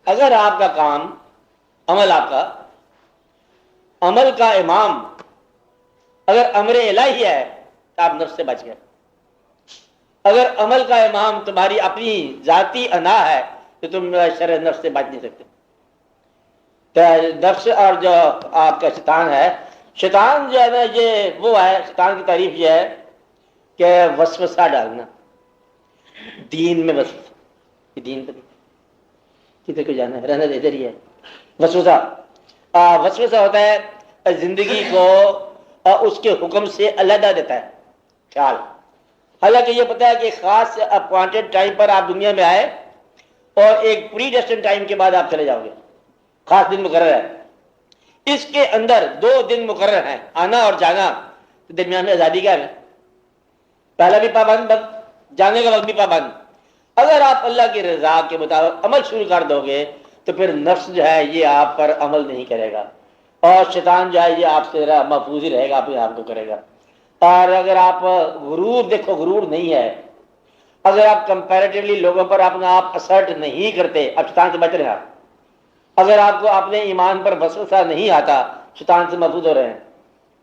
اگر آپ کا کام عمل، آپ کا عمل کا امام اگر امر الہی ہے تو آپ نفس سے بچ گئے. اگر عمل کا امام تمہاری اپنی ذاتی انا ہے تو تم شر نفس سے بچ نہیں سکتے. نفس اور جو آپ کا شیطان ہے، شیطان جو ہے نا یہ وہ ہے، شیطان کی تعریف یہ ہے کہ وسوسہ ڈالنا دین میں. وسوسہ دین پہ کدھر کو جانا ہے، رہنا ادھر ہی ہے. وسوسہ ہوتا ہے زندگی کو اس کے حکم سے علیحدہ دیتا ہے خیال. حالانکہ یہ پتا ہے کہ خاص اپوائنٹڈ ٹائم پر آپ دنیا میں آئے اور ایک پری ڈیسٹنڈ ٹائم کے بعد آپ چلے جاؤ گے. خاص دن مقرر ہے، اس کے اندر 2 دن مقرر ہیں، آنا اور جانا. درمیان میں آزادی کیا ہے؟ پہلا بھی پابند، جانے کا وقت بھی پابند. اگر آپ اللہ کی رضا کے مطابق عمل شروع کر دو گے تو پھر نفس جو ہے یہ آپ پر عمل نہیں کرے گا، اور شیطان جو ہے یہ آپ سے محفوظ ہی رہے گا، اپنے آپ کو کرے گا. اور اگر آپ غرور، دیکھو غرور نہیں ہے، اگر آپ کمپیریٹیولی لوگوں پر اپنا آپ اسرٹ نہیں کرتے، اب شیطان سے بچ رہے ہیں آپ. اگر آپ کو اپنے ایمان پر وسوسہ نہیں آتا، شیطان سے محفوظ ہو رہے ہیں.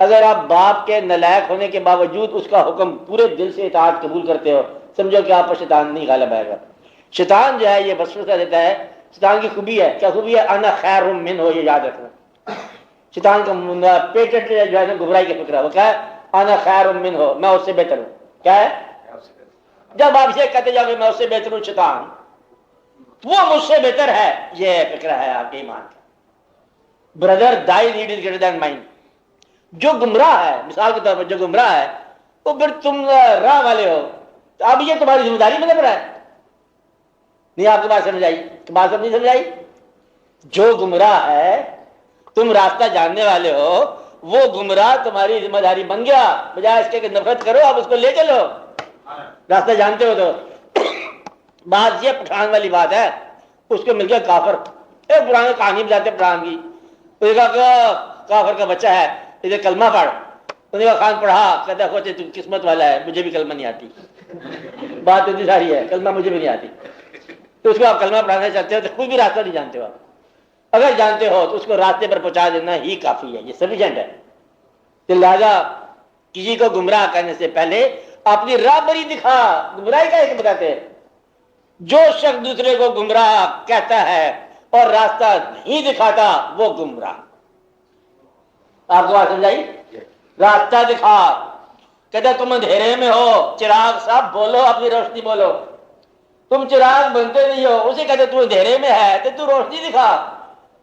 اگر آپ باپ کے نالائق ہونے کے باوجود اس کا حکم پورے دل سے اطاعت قبول کرتے ہو، سمجھو کہ آپ پر شیطان نہیں غالب آئے گا. شیطان جو ہے یہ وسوسہ دیتا ہے. شیطان کی خوبی ہے، کیا خوبی ہے؟ انا خیر منہ، یہ یاد رکھنا. شیطان کا پیٹنٹ جو ہے نا گمراہی کا فکر ہے، وہ کیا ہے؟ انا خیر منہ، میں اس سے بہتر ہوں. کیا ہے؟ جب آپ یہ کہتے جاؤ کہ میں اس سے بہتر ہوں، شیطان وہ مجھ سے بہتر ہے، یہ فکر ہے آپ کے ایمان کا. Brother thy need is greater than mine. جو گمراہ ہے، مثال کے طور پر جو گمراہ ہے، تو پھر تم راہ والے ہو، تو اب یہ تمہاری ذمہ داری میں لگ رہا ہے. نہیں آپ کی بات سمجھ آئی؟ بات سب نہیں سمجھ آئی؟ جو گمراہ ہے، تم راستہ جاننے والے ہو، وہ گمراہ تمہاری ذمہ داری بن گیا. بجائے اس کے کہ نفرت کرو، آپ اس کو لے چلو. راستہ جانتے ہو تو بات یہ پٹھان والی بات ہے، اس کو مل گیا کافر. ایک پرانے کہانی بتاتے پٹھان کی. اس نے کہا کافر کا بچہ ہے، اسے کلمہ پڑھ. انہوں نے کہا خان پڑھا. کہتا ہے تو قسمت والا ہے، مجھے بھی کلمہ نہیں آتی. بات اتنی ساری ہے، کلمہ مجھے بھی نہیں آتی. تو اس کو آپ کلمہ پڑھانا چاہتے ہو تو کوئی بھی راستہ نہیں جانتے ہو آپ. اگر جانتے ہو تو اس کو راستے پر پہنچا دینا ہی کافی ہے، یہ سفیشینٹ ہے. لہٰذا کسی کو گمراہ کرنے سے پہلے اپنی راہبری دکھا. گمراہی کا ایک بتاتے ہیں، جو شخص دوسرے کو گمراہ کہتا ہے اور راستہ نہیں دکھاتا وہ گمراہ. آپ کو بات سمجھائی؟ راستہ دکھا. کہتا تم اندھیرے میں ہو، چراغ صاحب بولو، اپنی روشنی بولو. تم چراغ بنتے نہیں ہو، اسے کہتے تو اندھیرے میں ہے تو تو روشنی دکھا.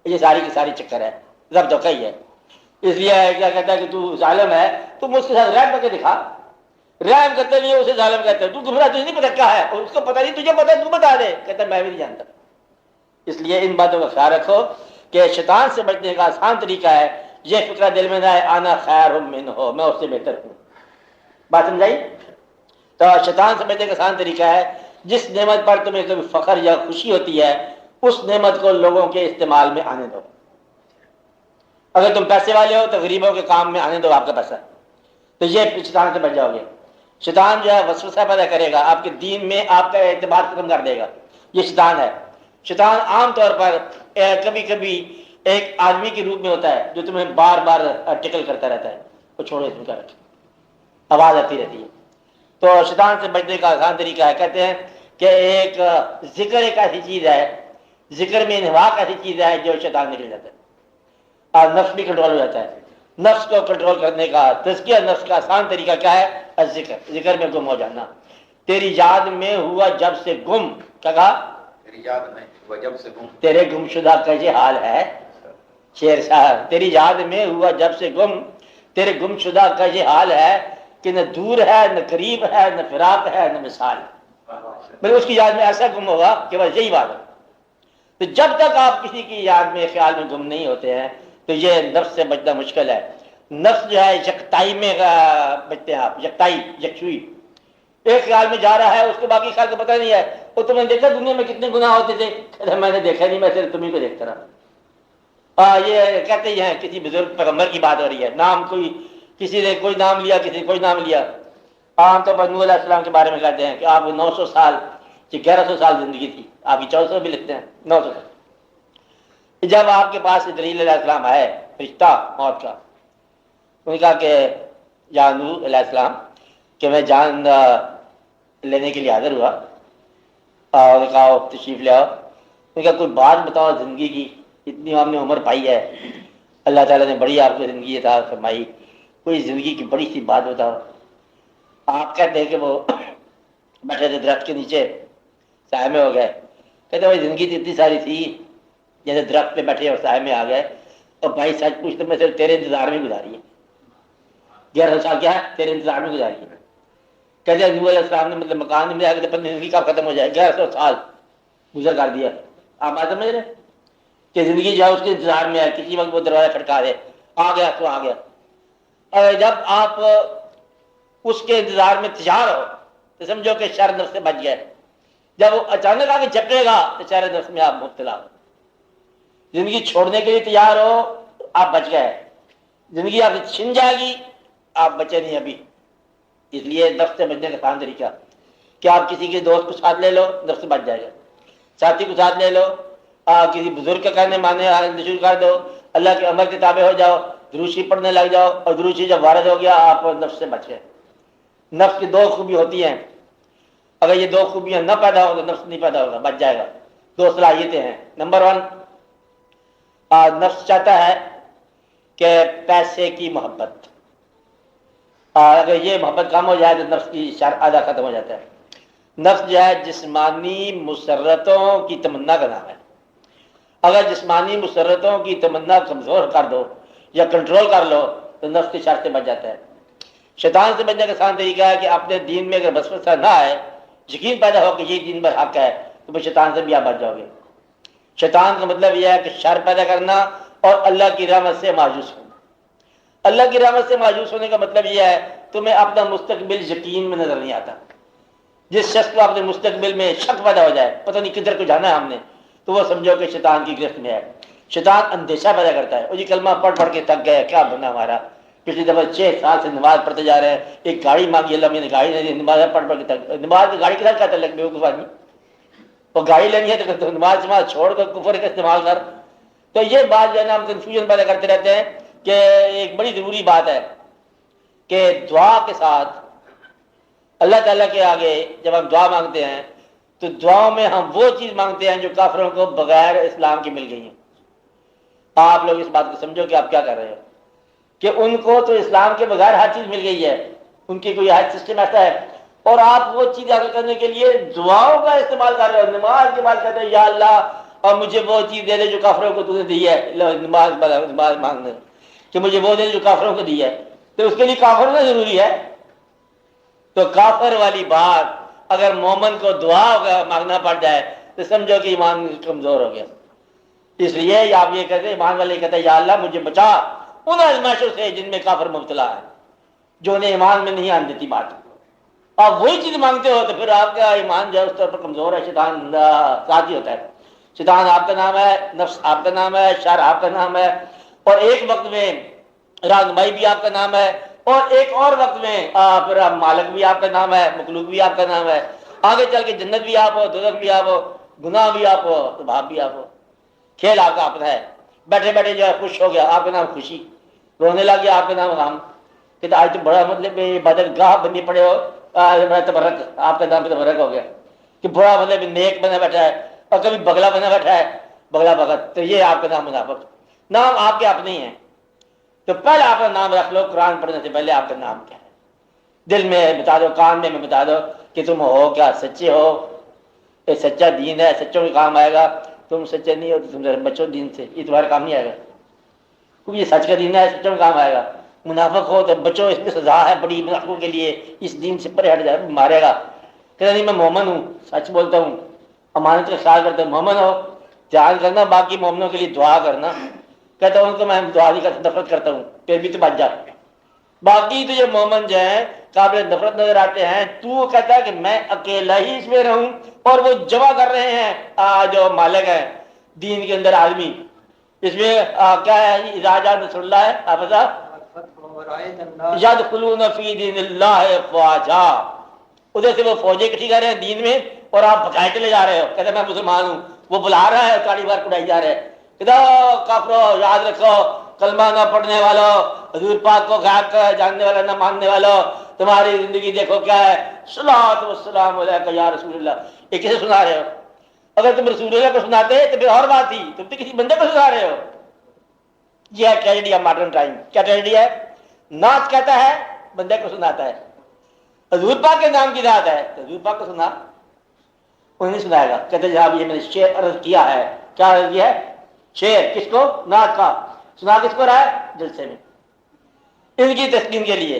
یہ ساری کی ساری چکر ہے، رب دھوکہ ہی ہے. اس لیے کیا کہتا ہے کہ تو ظالم ہے، تم اس کے ساتھ رحم کر کے دکھا. رحم کرتے نہیں اسے ظالم کہتے ہیں. تو گمراہ تجھے نہیں پتا کیا ہے، اور اس کو پتا نہیں، تجھے پتا تو بتا دے. کہتا میں بھی نہیں جانتا. اس لیے ان باتوں کا خیال رکھو کہ شیطان سے بچنے کا آسان طریقہ ہے یہ فکرہ دل میں نہ ہے انا خیر منہ، میں اس سے بہتر ہوں. بات سمجھائی؟ تو شیطان سے بچنے کا آسان طریقہ ہے جس نعمت پر تمہیں کبھی فخر یا خوشی ہوتی ہے اس نعمت کو لوگوں کے استعمال میں آنے دو. اگر تم پیسے والے ہو تو غریبوں کے کام میں آنے دو آپ کا پیسہ، تو یہ شیطان سے بچ جاؤ گے. شیطان جو ہے وسوسہ پیدا کرے گا آپ کے دین میں، آپ کا اعتبار ختم کر دے گا. یہ شیطان ہے. شیطان عام طور پر کبھی کبھی ایک آدمی کے روپ میں ہوتا ہے جو تمہیں بار بار ٹکل کرتا رہتا ہے. وہ چھوڑو اس کا، آواز آتی رہتی ہے. تو شیطان سے بچنے کا آسان طریقہ ہے، کہتے ہیں کہ ایک ذکر ایک ایسی چیز ہے، ذکر میں انفاق ایسی چیز ہے جو شیطان نکل جاتا ہے اور نفس بھی کنٹرول ہو جاتا ہے. نفس کو کنٹرول کرنے کا، تزکیہ نفس کا آسان طریقہ کیا ہے؟ ذکر میں گم ہو جانا. تیری یاد میں ہوا جب سے گم، کیا کہا؟ تیری یاد میں ہوا جب سے گم، تیرے گم شدہ کا یہ حال ہے. شیر صاحب، تیری یاد میں ہوا جب سے گم، تیرے گم شدہ کا یہ حال ہے کہ نہ دور ہے نہ قریب ہے نہ فراق ہے نہ مثال. مگر اس کی یاد میں ایسا گم ہوگا کہ بس یہی بات ہے. تو جب تک آپ کسی کی یاد میں خیال میں گم نہیں ہوتے ہیں تو یہ نفس سے بچنا مشکل ہے. نفس جو ہے یکتائی میں بچتے ہیں آپ، یکتائی، یکسوئی. ایک خیال میں جا رہا ہے، اس کو باقی خیال کا پتہ نہیں ہے. وہ تم نے دیکھا دنیا میں کتنے گناہ ہوتے تھے؟ میں نے دیکھا نہیں، میں صرف تمہیں کو دیکھتا رہا. یہ کہتے ہی ہیں کسی بزرگ پیغمبر کی بات ہو رہی ہے، نام کوئی، کسی نے کوئی نام لیا، کسی نے کوئی نام لیا. عام طور پر نوح علیہ السلام کے بارے میں کہتے ہیں کہ آپ 900 سال 1100 سال زندگی تھی. آپ کی 1400 بھی لکھتے ہیں 900 سال. جب آپ کے پاس جبرائیل علیہ السلام آئے فرشتہ موت کا، انہوں نے کہا کہ یا نوح علیہ السلام کہ میں جان لینے کے لیے حاضر ہوا، اور نے کہا تشریف لے آؤ۔ انہوں نے کہا کوئی بات بتاؤ زندگی کی، اتنی آپ نے عمر پائی ہے، اللہ تعالیٰ نے بڑی آپ کو زندگی عطا فرمائی، کوئی زندگی کی بڑی سی بات بتاؤ۔ آپ کہتے ہیں کہ وہ بیٹھے تھے درخت کے نیچے، سائے میں ہو گئے، کہتے بھائی زندگی تو اتنی ساری تھی، جیسے درخت پہ بیٹھے اور سائے میں آ گئے، اور بھائی سچ پوچھتے میں صرف تیرے انتظار میں گزاری ہے، 1100 سال کیا ہے تیرے انتظار میں گزاری ہے۔ کہتے نوح علیہ السلام نے مطلب مکان میں جا کے زندگی کب ختم ہو جائے، 1100 سال گزر کر دیا۔ آپ بات سمجھ رہے کہ زندگی جو ہے اس کے انتظار میں ہے، کسی وقت وہ دروازہ کھٹکا دے، آ گیا تو آ گیا۔ اور جب آپ اس کے انتظار میں تیار ہو تو سمجھو کہ شر نفس سے بچ گئے، جب وہ اچانک آ کے جھپکے گا تو شر نفس میں آپ مبتلا ہو۔ زندگی چھوڑنے کے لیے تیار ہو آپ بچ گئے، زندگی آپ سے چھن جائے گی آپ بچے نہیں ابھی۔ اس لیے نفس سے بچنے کا آسان طریقہ کہ آپ کسی کے دوست کو ساتھ لے لو، نفس سے بچ جائے گا، ساتھی کو ساتھ لے لو، کسی بزرگ کا کہنے مانے شروع کر دو، اللہ کے امر کے تابع ہو جاؤ، دروشی پڑھنے لگ جاؤ، اور دروشی جب وارد ہو گیا آپ نفس سے بچ گئے۔ نفس کی 2 خوبی ہوتی ہیں، اگر یہ 2 خوبیاں نہ پیدا ہو تو نفس نہیں پیدا ہوگا، بچ جائے گا۔ 2 صلاحیتیں ہیں۔ نمبر 1، نفس چاہتا ہے کہ پیسے کی محبت، اگر یہ محبت کم ہو جائے تو نفس کی شر آدھا ختم ہو جاتا ہے۔ نفس جو ہے جسمانی مسرتوں کی تمنا کا نام ہے، اگر جسمانی مسرتوں کی تمنا کمزور کر دو یا کنٹرول کر لو تو نفس کی شر سے بچ جاتا ہے۔ شیطان سے بچنے کا آسان طریقہ ہے کہ اپنے دین میں اگر وسوسہ نہ آئے، یقین پیدا ہو کہ یہ دین پر حق ہے، تو پھر شیطان سے بھی آپ بچ جاؤ گے۔ شیطان کا مطلب یہ ہے کہ شر پیدا کرنا اور اللہ کی رحمت سے مایوس ہونا۔ اللہ کی رحمت سے مایوس ہونے کا مطلب یہ ہے تمہیں اپنا مستقبل یقین میں نظر نہیں آتا۔ جس شخص کو اپنے مستقبل میں شک پیدا ہو جائے، پتہ نہیں کدھر کو جانا ہے ہم نے، تو وہ سمجھو کہ شیطان کی گرفت میں ہے۔ شیطان اندیشہ پیدا کرتا ہے، وہ یہ کلمہ پڑھ پڑھ کے تھک گئے، کیا بننا ہمارا، پچھلی دفعہ 6 سال سے نماز پڑھتے جا رہے ہیں، ایک گاڑی مانگی اللہ میں نے گاڑی نہیں دی، نماز پڑھ پڑھ کے تھک، نماز کی گاڑی کے ساتھ کیا تعلق بیوقوف آدمی، وہ گاڑی لینی ہے تو نماز چھوڑ کر کفر کا استعمال کر۔ تو یہ بات جو ہے نا ہم کنفیوژن پیدا کرتے رہتے ہیں کہ ایک بڑی ضروری بات ہے کہ دعا کے ساتھ اللہ تعالیٰ کے آگے جب ہم دعا مانگتے ہیں تو دعاؤں میں ہم وہ چیز مانگتے ہیں جو کافروں کو بغیر اسلام کی مل گئی ہیں۔ آپ لوگ اس بات کو سمجھو کہ آپ کیا کر رہے ہو، کہ ان کو تو اسلام کے بغیر ہر چیز مل گئی ہے، ان کی کوئی ہر سسٹم ایسا ہے، اور آپ وہ چیز حاصل کرنے کے لیے دعاؤں کا استعمال کر رہے ہو۔ نماز کے بعد کہتے ہیں یا اللہ اور مجھے وہ چیز دے دے جو کافروں کو تو نے دی ہے، نماز مانگنے کہ مجھے وہ دے دے جو کافروں کو دی ہے، تو اس کے لیے کافر ہونا ضروری ہے۔ تو کافر والی بات اگر مومن کو دعا مانگنا پڑ جائے تو سمجھو کہ ایمان کمزور ہو گیا۔ اس لیے آپ یہ کہتے ہیں، ایمان والے کہتے ہیں یا اللہ مجھے بچا ان آزمائشوں سے جن میں کافر مبتلا ہے، جو انہیں ایمان میں نہیں آنے دیتی بات۔ آپ وہی چیز مانگتے ہو تو پھر آپ کا ایمان جو ہے اس طور پر کمزور ہے، شیطان ساتھ ہی ہوتا ہے۔ شیطان آپ کا نام ہے، نفس آپ کا نام ہے، شر آپ کا نام ہے، اور ایک وقت میں رہنمائی بھی آپ کا نام ہے، اور ایک اور وقت میں پھر مالک بھی آپ کا نام ہے، مخلوق بھی آپ کا نام ہے، آگے چل کے جنت بھی آپ ہو، دوزخ بھی آپ ہو، گناہ بھی آپ ہو تو بھاپ بھی آپ ہو۔ کھیل آپ کا اپنا ہے، بیٹھے بیٹھے جو ہے خوش ہو گیا آپ کا نام خوشی، رونے لگ گیا آپ کا نام غم، کہ آج تو بڑا مطلب عبادت گاہ بنی پڑے ہو، تبرک آپ کا نام تبرک ہو گیا، کہ بڑا مطلب نیک بنا بیٹھا ہے، اور کبھی بگلا بنا بیٹھا ہے، بگلا بھگت، تو یہ آپ کا نام منافق۔ نام آپ کے اپنے ہی ہیں، تو پہلے آپ کا نام رکھ لو، قرآن پڑھنے سے پہلے آپ کا نام کیا ہے، دل میں بتا دو، کان میں بتا دو کہ تم ہو کیا، سچے ہو، یہ سچا دین ہے، سچوں کے کام آئے گا، تم سچے نہیں ہو تو تم بچو دین سے، یہ تمہارا کام نہیں آئے گا، کیونکہ یہ سچ کا دین ہے، سچوں کا کام آئے گا۔ منافق ہو تو بچو، اس میں سزا ہے بڑی منافقوں کے لیے، اس دین سے پرے ہٹ جائے مارے گا۔ کہتا نہیں میں مومن ہوں، سچ بولتا ہوں، امانت کا خیال کرتا ہوں، مومن ہو دھیان کرنا، باقی مومنوں کے لیے دعا کرنا۔ کہتا ہوں تو میں دعا نہیں کرتا، نفرت کرتا ہوں، پھر بھی تو بچ جا۔ باقی تو یہ مومن جو ہیں قابل نفرت نظر آتے ہیں، تو کہتا ہے کہ میں اکیلا ہی اس میں رہوں، اور وہ جمع کر رہے ہیں جو مالک ہیں دین کے اندر آدمی، اس میں کیا ہے، اذا جاء نصر اللہ ہے حافظہ یدخلون فی دین اللہ افواجا، ادھر سے وہ فوجیں اکٹھی کر رہے ہیں دین میں، اور آپ بھگائے چلے جا رہے ہو، کہتے ہیں میں مسلمان ہوں، وہ بلا رہا ہے، تالی بار کڑائی جا رہے ہیں، کافرو یاد رکھو کلمہ نہ پڑھنے والوں، حضور پاک کو غائب کا جاننے والا نہ ماننے والوں، تمہاری زندگی دیکھو کیا ہے، صلاۃ والسلام علیک یا رسول اللہ. یہ کسے سنا رہے ہو؟ اگر تم رسول اللہ کو سناتے تو پھر اور بات تھی، تم تو کسی بندے کو سنا رہے ہو. یہ ہے ٹریجڈی آف ماڈرن ٹائم. کیا ٹریجڈی ہے؟ نعت کہتا ہے بندے کو سناتا ہے. حضور پاک کے نام کی نعت ہے تو حضور پاک کو سنا، انہیں نہیں سنائے گا. کہتے جناب یہ میں نے شعر عرض کیا ہے. کیا عرض کیا ہے؟ شعر. کس کو؟ نعت کا. سنا کس کو رہا ہے؟ جلسے میں، ان کی تسکین کے لیے.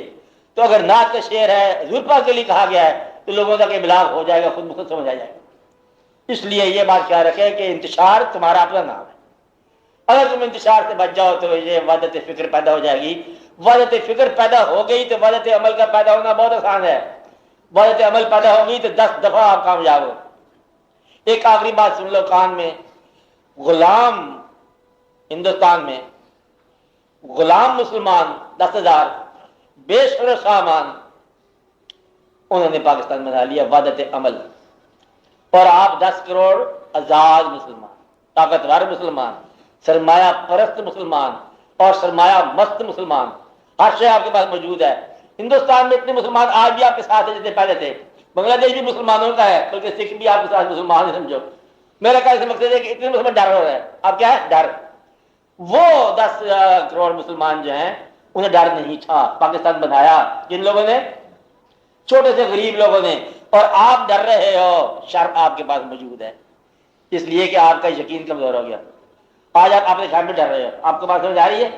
تو اگر نعت کا شعر ہے، حضور پاک کے لیے کہا گیا ہے، تو لوگوں تک ابلاغ ہو جائے گا، خود بخود سمجھ آ جائے گا. اس لیے یہ بات خیال رکھے کہ انتشار تمہارا اپنا نام ہے. اگر تم انتشار سے بچ جاؤ تو یہ وحدت فکر پیدا ہو جائے گی. وحدت فکر پیدا ہو گئی تو وحدت عمل کا پیدا ہونا بہت آسان ہے. وحدت عمل پیدا ہوگی تو 10 دفعہ آپ کامیاب ہو. ایک آخری بات سن لو کان میں. غلام ہندوستان میں، غلام مسلمان 10,000 بے شر سامان، انہوں نے پاکستان بنا لیا وحدت عمل. اور آپ 10 کروڑ آزاد مسلمان، طاقتور مسلمان، سرمایہ پرست مسلمان اور سرمایہ مست مسلمان، ہر شے آپ کے پاس موجود ہے. ہندوستان میں اتنے مسلمان آج بھی آپ کے ساتھ ہیں جتنے پہلے تھے. بنگلہ دیش بھی مسلمانوں کا ہے، بلکہ سکھ بھی آپ کے ساتھ مسلمان ہیں. سمجھو میرا کہنے سے مقصد ہے کہ اتنے مسلمان ڈر ہو رہے ہیں. اب کیا ہے؟ ڈر. وہ 10 کروڑ مسلمان جو ہیں انہیں ڈر نہیں تھا. پاکستان بنایا جن لوگوں نے، چھوٹے سے غریب لوگوں نے. اور آپ ڈر رہے ہو، شر آپ کے پاس موجود ہے، اس لیے کہ آپ کا یقین کمزور ہو گیا. آج آپ اپنے خیال میں ڈر رہے ہو. آپ کو بات سمجھ آ رہی ہے؟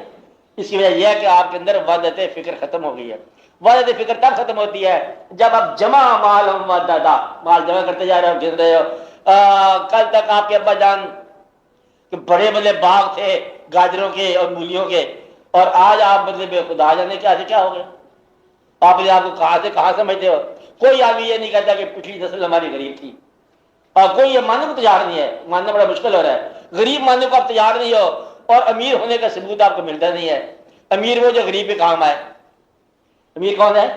اس کی وجہ یہ ہے کہ آپ کے اندر وحدت فکر ختم ہو گئی ہے. وحدت فکر تب ختم ہوتی ہے جب آپ جمع مال مال جمع کرتے جا رہے ہو، گن رہے ہو. کل تک آپ کے ابا جان کہ بڑے بڑے باغ تھے گاجروں کے اور مولیوں کے، اور آج آپ بدلے بے خدا جانے کیا سے کیا ہو گیا. آپ نے آپ کو کہاں سے کہاں سمجھتے ہو. کوئی آدمی یہ نہیں کہتا کہ پچھلی نسل ہماری غریب تھی، اور کوئی یہ ماننے کو تیار نہیں ہے. ماننا بڑا مشکل ہو رہا ہے. غریب ماننے کو آپ تیار نہیں ہو، اور امیر ہونے کا ثبوت آپ کو ملتا نہیں ہے. امیر وہ جو غریب پہ کام آئے. امیر کون ہے؟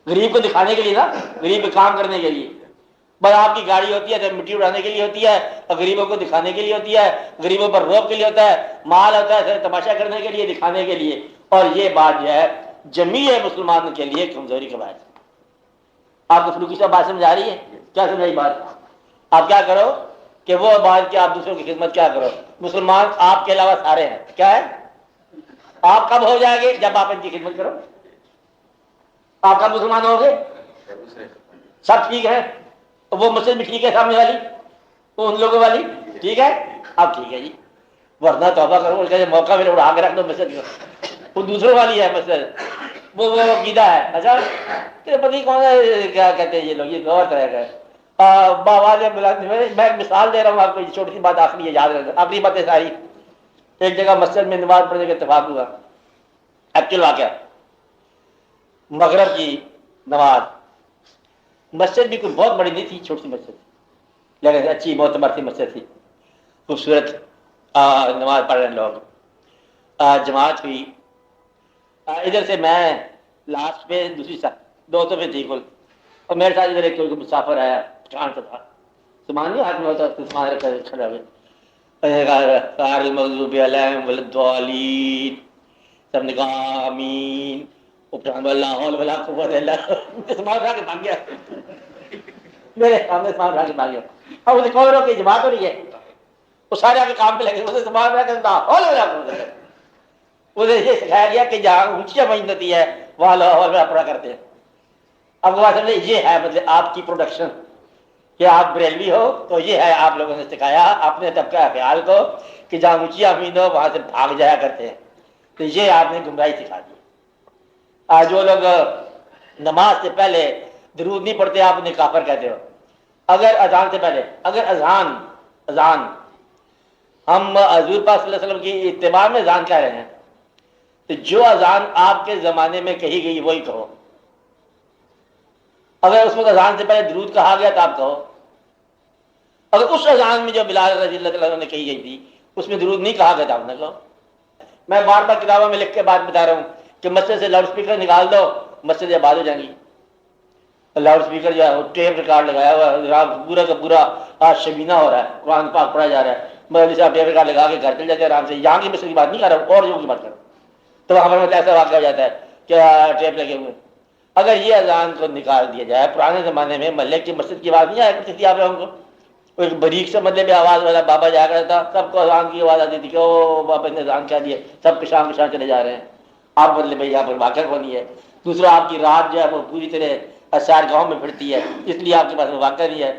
غریب کو دکھانے کے لیے نا، غریب پہ کام کرنے کے لیے. بس آپ کی گاڑی ہوتی ہے تو مٹی اڑانے کے لیے ہوتی ہے، اور غریبوں کو دکھانے کے لیے ہوتی ہے. غریبوں پر روب کے لیے ہوتا ہے. مال ہوتا ہے تماشا کرنے کے لیے، دکھانے کے لیے. اور یہ بات جو ہے جمیع مسلمان کے لیے کمزوری کا باعث ہے. آپ کو فلوکی صاحب بات سمجھ آ رہی ہے؟ کیا سمجھائی بات؟ آپ کیا کرو کہ وہ بات کہ آپ دوسروں کی خدمت کیا کرو. مسلمان آپ کے علاوہ سارے ہیں. کیا ہے؟ آپ کب ہو جائے گے؟ جب آپ ان کی خدمت کرو. آپ کب مسلمان ہو گے؟ سب ٹھیک ہے. وہ مسجد بھی ٹھیک ہے، سامنے والی وہ ان لوگوں والی ٹھیک ہے. اب ٹھیک ہے جی، ورنہ توبہ کرو کہ موقع ملے اڑا کے رکھ دو مسجد کو. وہ دوسروں والی ہے مسجد، وہ عقیدہ ہے. اچھا پتہ نہیں کون ہے، کیا کہتے ہیں یہ لوگ، یہ غور طرح کا ہے. میں مثال دے رہا ہوں آپ کو، چھوٹی سی بات آخری ہے، یاد رکھنا. آخری باتیں ساری. ایک جگہ مسجد میں نماز پڑھنے کا اتفاق ہوا. ایکچوئل واقعہ، مغرب کی نماز. مسجد بھی کوئی بہت بڑی نہیں تھی، چھوٹی سی مسجد تھی، لیکن اچھی معتبر سی مسجد تھی، خوبصورت. نماز پڑھ رہے لوگ، جماعت ہوئی. ادھر سے میں لاسٹ پہ دوسری ساتھ دوستوں پہ تھی کل، اور میرے ساتھ ادھر ایک کوئی مسافر آیا، چاند سے تھا. سامان نہیں ہاتھ میں ہوتا، سامان رکھا کھڑا ہوئے. المغضوب علیہم والضالین، سب نے کہا آمین. اللہ ولا قوت الا باللہ. سامان اٹھا کے بھاگ گیا، میرے سامنے سامان اٹھا کے بھاگ گیا. اب اسے کہو رو کہ جماعت ہو رہی ہے، وہ سارے آگے کام پہ لگے. اسے سامان اٹھا کے اسے یہ سکھایا گیا کہ جہاں اونچی آواز ہوتی ہے وہاں اللہ پڑا کرتے ہیں. اب وہ بات سمجھے، یہ ہے مطلب آپ کی پروڈکشن، کہ آپ بریلوی ہو تو یہ ہے آپ لوگوں نے سکھایا اپنے طبقہ خیال کو کہ جہاں اونچی آمین ہو وہاں سے بھاگ جایا کرتے ہیں. تو یہ آپ نے گمراہی سکھا دی. آج جو لوگ نماز سے پہلے درود نہیں پڑھتے آپ انہیں کافر کہتے ہو. اگر اذان سے پہلے، اگر اذان ہم حضور پاک صلی اللہ علیہ وسلم کی اتباع میں اذان کہہ رہے ہیں، تو جو اذان آپ کے زمانے میں کہی گئی وہی کہو. اگر اس وقت اذان سے پہلے درود کہا گیا تو آپ کہو. اگر اس اذان میں جو بلال رضی اللہ تعالیٰ نے کہی گئی تھی اس میں درود نہیں کہا گیا تھا آپ نے کہو. میں بار بار کتابوں میں لکھ کے بات بتا رہا ہوں کہ مسجد سے لاؤڈ اسپیکر نکال دو، مسجد آباد ہو جائیں گی. لاؤڈ اسپیکر جو ہے وہ ٹیپ ریکارڈ لگایا ہوا ہے، پورا کا پورا آج شبینہ ہو رہا ہے، قرآن پاک پڑھا جا رہا ہے. مولوی صاحب ٹیپ ریکارڈ لگا کے گھر چل جاتے ہیں آرام سے. یہاں کی مسئلے کی بات نہیں کر رہا ہوں، اور جگہوں کی بات کر رہا ہوں. تو وہاں پر ایسا واقعہ ہو جاتا ہے کہ ٹیپ لگے ہوئے. اگر یہ اذان کو نکال دیا جائے، پرانے زمانے میں محلے کی مسجد کی آواز نہیں آیا کرتی تھی آپ لوگوں کو، ایک بریک سے مطلب آواز والا بابا جا کر تھا، سب کو اذان کی آواز آتی تھی کہ او بابا نے اذان کیا دیے، سب پشان پشان چلے جا رہے ہیں. آپ مطلب یہاں پر واقعہ کو نہیں ہے. دوسرا آپ کی رات جو ہے وہ پوری طرح سیر گاؤں میں پھرتی ہے، اس لیے آپ کے پاس واقعہ نہیں ہے.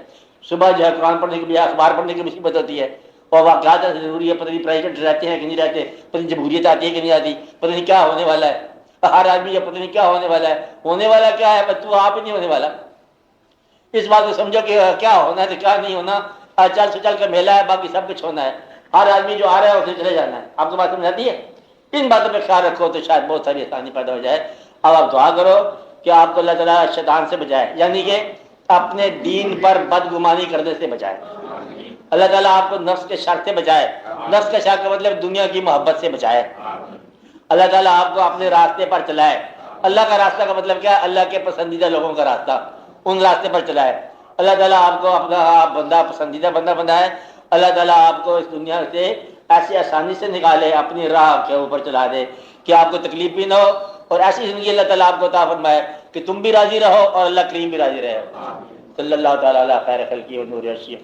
صبح جو ہے قرآن پڑھنے کی بجائے اخبار پڑھنے کی مصیبت ہوتی ہے، اور واقعات ضروری ہے، پتہ نہیں پریزیڈنٹ رہتے ہیں کہ نہیں رہتے، پتہ نہیں جمہوریت آتی ہے کہ نہیں آتی، پتہ نہیں کیا ہونے والا ہے. ہر آدمی یہ پتہ نہیں کیا ہونے والا ہے. ہونے والا کیا ہے؟ بس تو آپ ہی نہیں ہونے والا. اس بات کو سمجھو کہ کیا ہونا ہے تو کیا نہیں ہونا. چل سے چل کا میلہ ہے، باقی سب کچھ ہونا ہے. ہر آدمی جو آ رہا ہے اسے چلے جانا ہے. آپ کو بات سمجھ آتی ہے؟ ان باتوں پہ خیال رکھو تو شاید بہت ساری آسانی پیدا ہو جائے. اب آپ دعا کرو کہ آپ کو اللہ تعالیٰ شیطان سے بچائے، یعنی کہ اپنے دین پر بدگمانی کرنے سے بچائے. اللہ تعالیٰ آپ کو نفس کے شر سے بچائے. نفس کے شر کا مطلب دنیا کی محبت سے بچائے. اللہ تعالیٰ آپ کو اپنے راستے پر چلائے. اللہ کا راستہ کا مطلب کیا ہے؟ اللہ کے پسندیدہ لوگوں کا راستہ، ان راستے پر چلائے. اللہ تعالیٰ آپ کو اپنا بندہ پسندیدہ بندہ بنائے. اللہ تعالیٰ آپ کو اس دنیا سے ایسی آسانی سے نکالے، اپنی راہ کے اوپر چلا دے کہ آپ کو تکلیف بھی نہ ہو، اور ایسی زندگی اللہ تعالیٰ آپ کو عطا فرمائے کہ تم بھی راضی رہو اور اللہ کریم بھی راضی رہے. صلی اللہ تعالیٰ علیہ خیر خلقی و نور عرشی.